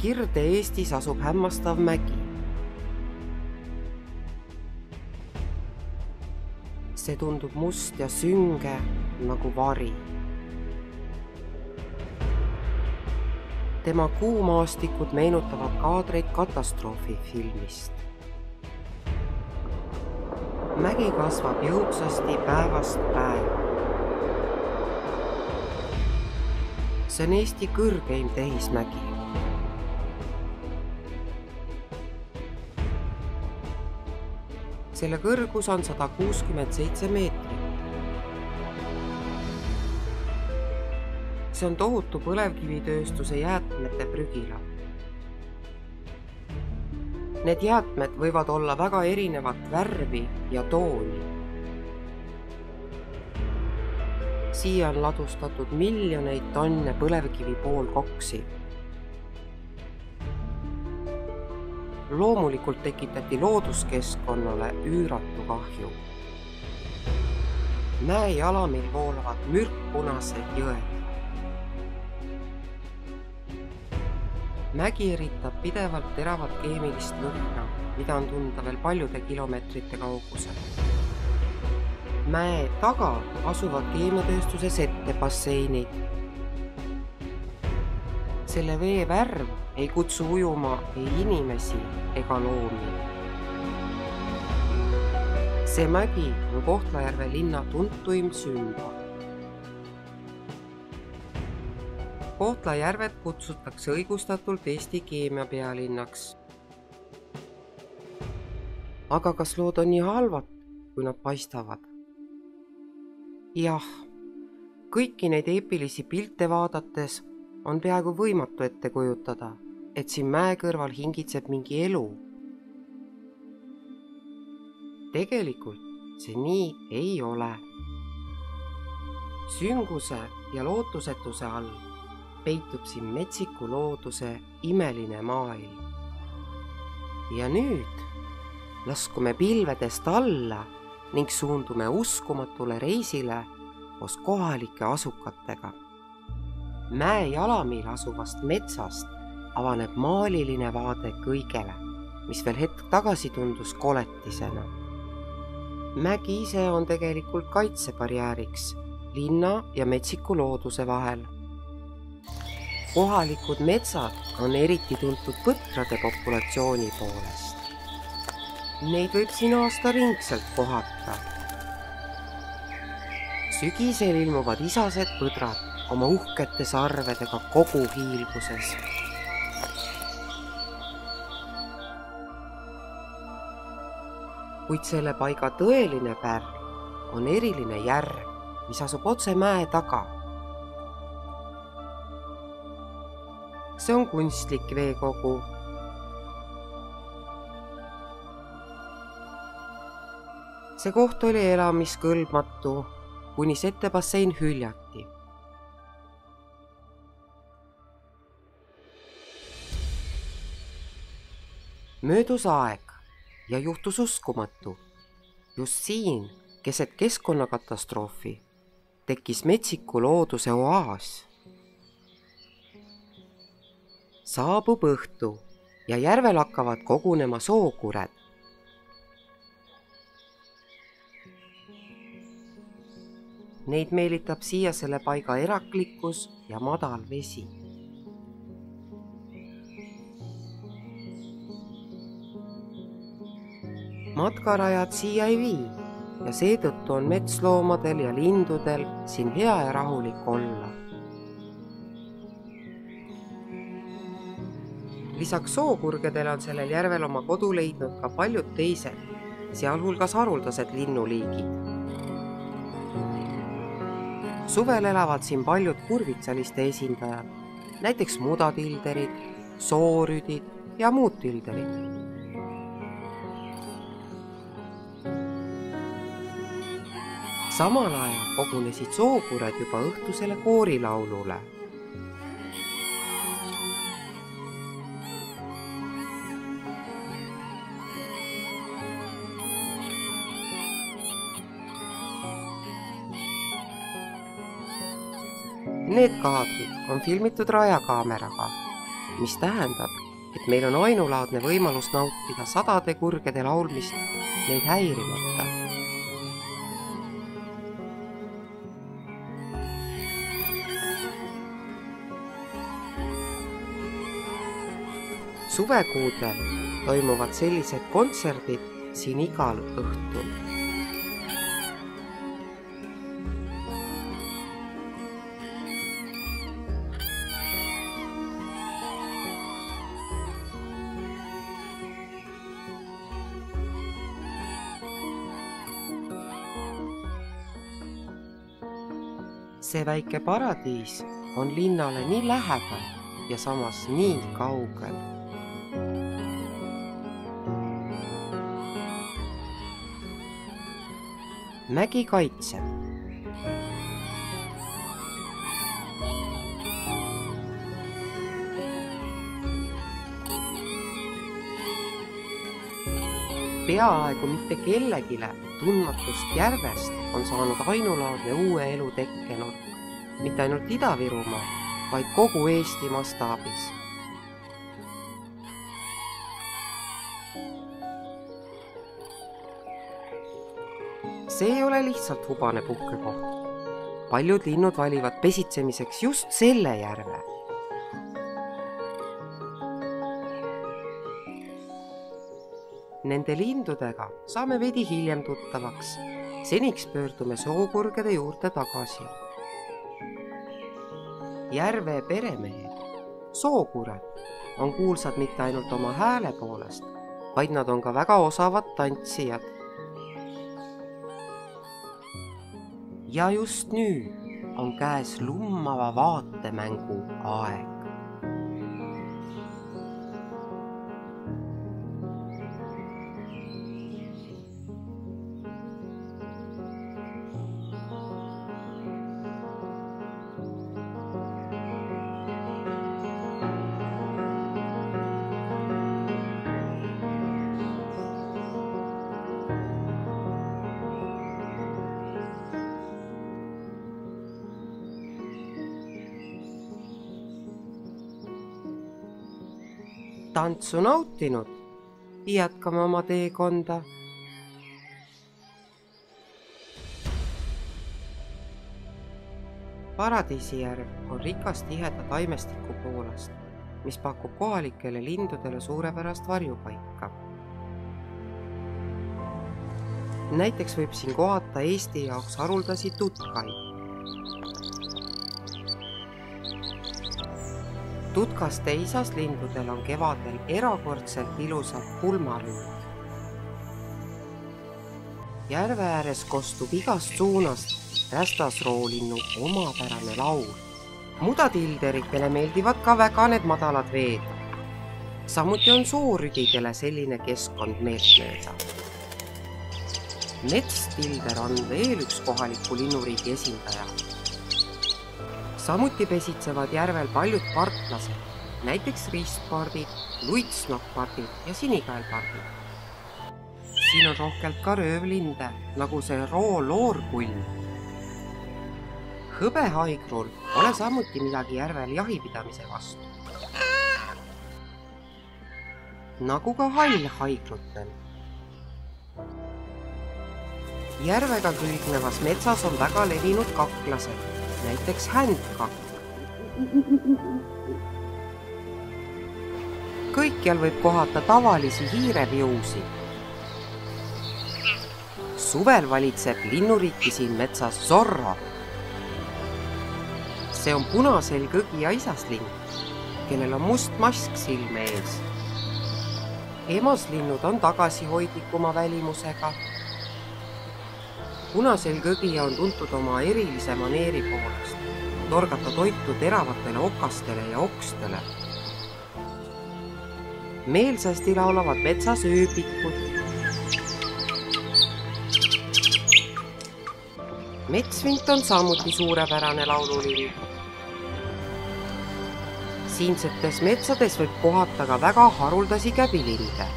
Kirde-Eestis asub hämmastav mägi. See tundub must ja sünge nagu vari. Tema kuumaastikud meenutavad kaadreid katastroofifilmist. Mägi kasvab jõudsasti päevast päeva. See on Eesti kõrgeim tehismägi. Selle kõrgus on 167 meetrit. See on tohutu põlevkivitööstuse jäätmete prügila. Need jäätmed võivad olla väga erinevat värvi ja tooni. Siia on ladustatud miljoneid tonne põlevkivi poolkoksi. Loomulikult tekitati looduskeskkonnale üüratu kahju. Mäe jalamil voolavad mürkpunased jõed. Mägi eritab pidevalt teravat keemilist lõhna, mida on tunda veel paljude kilomeetrite kaugusel. Mäe taga asuvad keemiatööstuse settebasseinid. Selle vee värv ei kutsu ujuma ei inimesi ega loomi. See mägi on Kohtla-Järve linna tuntuim sümbol. Kohtla-Järvet kutsutakse õigustatult Eesti keemia pealinnaks. Aga kas lood on nii halvad, kui nad paistavad? Jah, kõiki neid eepilisi pilte vaadates on peaaegu võimatu ette kujutada, et siin mäe kõrval hingitseb mingi elu. Tegelikult see nii ei ole. Sünguse ja lootusetuse all peitub siin metsiku looduse imeline maailm. Ja nüüd laskume pilvedest alla ning suundume uskumatule reisile koos kohalike asukatega. Mäe jalamil asuvast metsast avaneb maaliline vaade kõigele, mis veel hetk tagasi tundus koletisena. Mägi ise on tegelikult kaitsebarjääriks linna ja metsiku looduse vahel. Kohalikud metsad on eriti tuntud põtrade populatsiooni poolest. Neid võib siin aastaringselt kohata. Sügisel ilmuvad isased põdrad oma uhkete sarvedega kogu hiilguses. Kuid selle paiga tõeline pärl on eriline järv, mis asub otse mäe taga. See on kunstlik veekogu. See koht oli elamiskõlbmatu, kuni settebassein hüljati. Möödus aeg ja juhtus uskumatu. Just siin, keset keskkonnakatastroofi, tekkis metsiku looduse oaas. Saabub õhtu ja järvel hakkavad kogunema sookured. Neid meelitab siia selle paiga eraklikkus ja madal vesi. Matkarajad siia ei vii ja seetõttu on metsloomadel ja lindudel siin hea ja rahulik olla. Lisaks sookurgedele on sellel järvel oma kodu leidnud ka paljud teised, sealhulgas haruldased linnuliigid. Suvel elavad siin paljud kurvitsaliste esindajad, näiteks mudatilderid, soorüdid ja muud tilderid. Samal ajal kogunesid sookured juba õhtusele koorilaulule. Need kaadrid on filmitud rajakaameraga mis tähendab, et meil on ainulaadne võimalus nautida sadade kurgede laulmist neid häirimata. Suvekuudel toimuvad sellised kontserdid siin igal õhtul. See väike paradiis on linnale nii lähedal ja samas nii kaugel. Mägi kaitseb. Peaaegu mitte kellegile tundmatust järvest on saanud ainulaadne uue elu tekkenurk, mitte ainult Ida-Virumaa, vaid kogu Eesti mastaabis. See ei ole lihtsalt hubane puhkekoht. Paljud linnud valivad pesitsemiseks just selle järve. Nende lindudega saame veidi hiljem tuttavaks. Seniks pöördume sookurgede juurde tagasi. Järve peremehed, sookured, on kuulsad mitte ainult oma hääle poolest, vaid nad on ka väga osavad tantsijad. Ja just nüüd on käes lummava vaatemängu aeg. Tantsu nautinud, jätkame oma teekonda. Paradiisijärv on rikas tiheda taimestiku poolest, mis pakub kohalikele lindudele suurepärast varjupaika. Näiteks võib siin kohata Eesti jaoks haruldasi tutkaid. Tutkaste isaslindudel on kevadel erakordselt ilusad pulmalüüd. Järve ääres kostub igast suunast rästasroolinnu omapärane laul. Mudatilderitele meeldivad ka väga need madalad veed. Samuti on soorüdidele selline keskkond meeltmööda. Metstilder on veel üks kohaliku linnuriigi esindaja. Samuti pesitsevad järvel paljud partlased, näiteks ristpardid, luitsnokkpardid ja sinikäelpardid. Siin on rohkelt ka röövlinde, nagu see rooloorkull. Hõbehaigrul pole samuti midagi järvel jahipidamise vastu. Nagu ka hallhaigrutel. Järvega külgnevas metsas on väga levinud kaklased. Näiteks händkakk. Kõikjal võib kohata tavalisi hiireviusi. Suvel valitseb linnuriiki siin metsas zorro. See on punaselgõgi ja isaslind, kellel on must mask silme ees. Emaslinnud on tagasihoidlikuma välimusega. Punaselgõgija on tuntud oma erilise maneeri poolest, torgata toitu teravatele okastele ja okstele. Meelsasti laulavad metsas ööpikud. Metsvint on samuti suurepärane laululind. Siinsetes metsades võib kohata ka väga haruldasi käbilinde.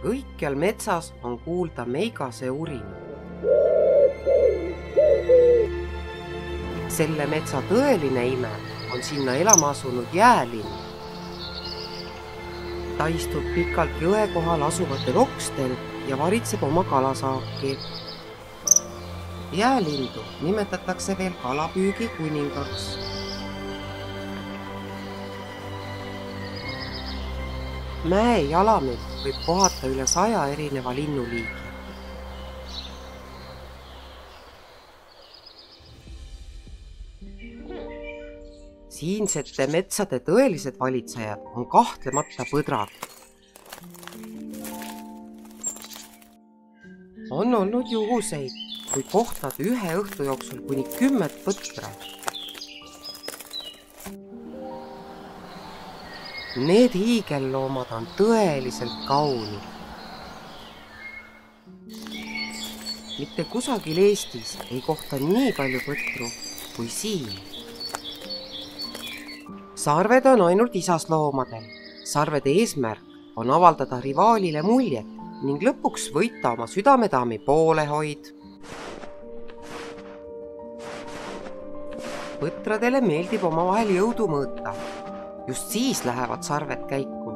Kõikjal metsas on kuulda meigase urina. Selle metsa tõeline ime on sinna elama asunud jäälinn. Ta istub pikalt jõe kohal asuvatel okstel ja varitseb oma kalasaaki. Jäälindu nimetatakse veel kalapüügi kuningaks. Mäe jalamil võib kohata üle 100 erineva linnuliigi. Siinsete metsade tõelised valitsejad on kahtlemata põdrad. On olnud juhuseid, kui kohtad ühe õhtu jooksul kuni 10 põtra. Need hiigelloomad on tõeliselt kaunid. Mitte kusagil Eestis ei kohta nii palju põtru kui siin. Sarved on ainult isasloomadel. Sarvede eesmärk on avaldada rivaalile muljet ning lõpuks võita oma südamedaami poolehoid. Põtradele meeldib omavahel jõudu mõõta. Just siis lähevad sarved käiku.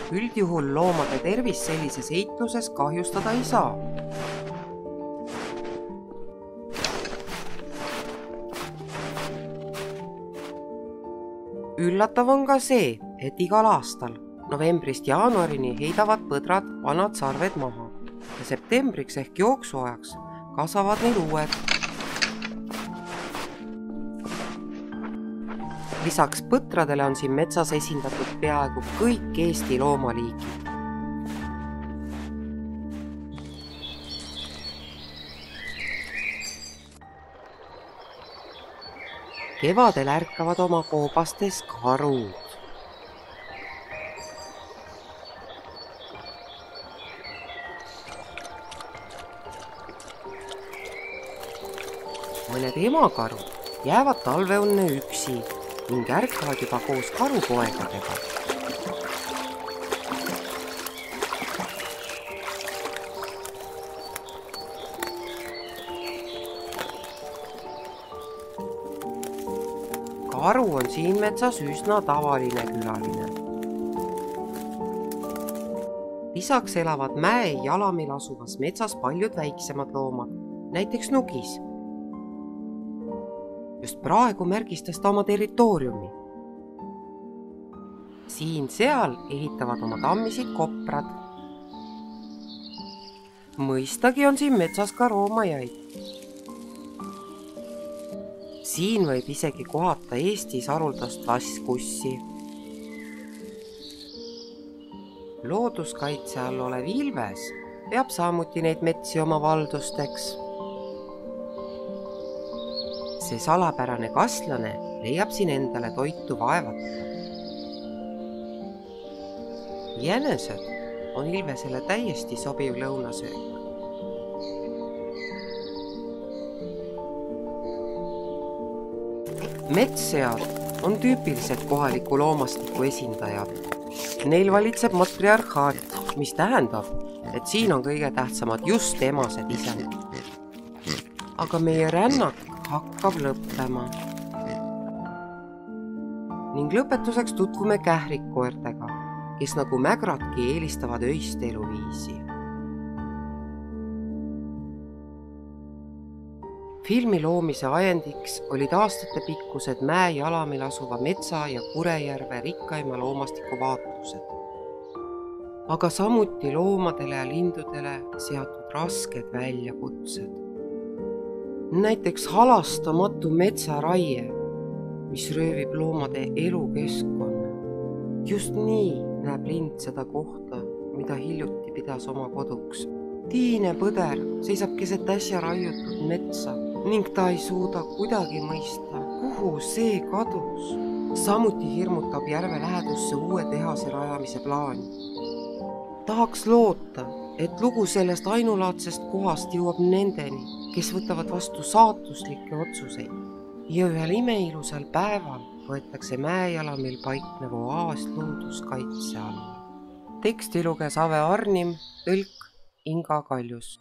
Üldjuhul loomade tervis sellises heitluses kahjustada ei saa. Üllatav on ka see, et igal aastal novembrist jaanuarini heidavad põdrad vanad sarved maha ja septembriks ehk jooksuajaks kasvavad neil uued. Lisaks põtradele on siin metsas esindatud peaaegu kõik Eesti loomaliigid. Kevadel ärkavad oma koobastes karud. Mõned emakarud jäävad talveunne üksi ning ärkavad juba koos karupoegadega. Karu on siin metsas üsna tavaline külaline. Lisaks elavad mäe jalamil asuvas metsas paljud väiksemad loomad, näiteks nugis. Just praegu märgistas ta oma territooriumi. Siin-seal ehitavad oma tammisid koprad. Mõistagi on siin metsas ka roomajaid. Siin võib isegi kohata Eestis haruldast vasskussi. Looduskaitse all olev Ilves peab samuti neid metsi oma valdusteks. See salapärane kaslane leiab siin endale toitu vaevata. Jänesed on Ilvesele täiesti sobiv lõunasöök. Metssead on tüüpilised kohaliku loomastiku esindajad. Neil valitseb matriarhaat, mis tähendab, et siin on kõige tähtsamad just emased ise. Aga meie rännak hakkab lõppema. Ning lõpetuseks tutvume kährikkoertega, kes nagu mägradki eelistavad öist eluviisi. Filmi loomise ajendiks olid aastatepikkused mäe jalamil asuva metsa ja Kurejärve rikkaima loomastiku vaatlused. Aga samuti loomadele ja lindudele seatud rasked väljakutsed. Näiteks halastamatu metsaraie, mis röövib loomade elukeskkonna. Just nii näeb lind seda kohta, mida hiljuti pidas oma koduks. Tiine põder seisab keset äsja raiutud metsa ning ta ei suuda kuidagi mõista, kuhu see kadus. Samuti hirmutab järve lähedusse uue tehase rajamise plaani. Tahaks loota, et lugu sellest ainulaadsest kohast jõuab nendeni, kes võtavad vastu saatuslikke otsuseid. Ja ühel imeilusal päeval võetakse mäejalamil paiknev oaas looduskaitse alla. Teksti luges Ave Arnim, tõlk Inga Kaljus.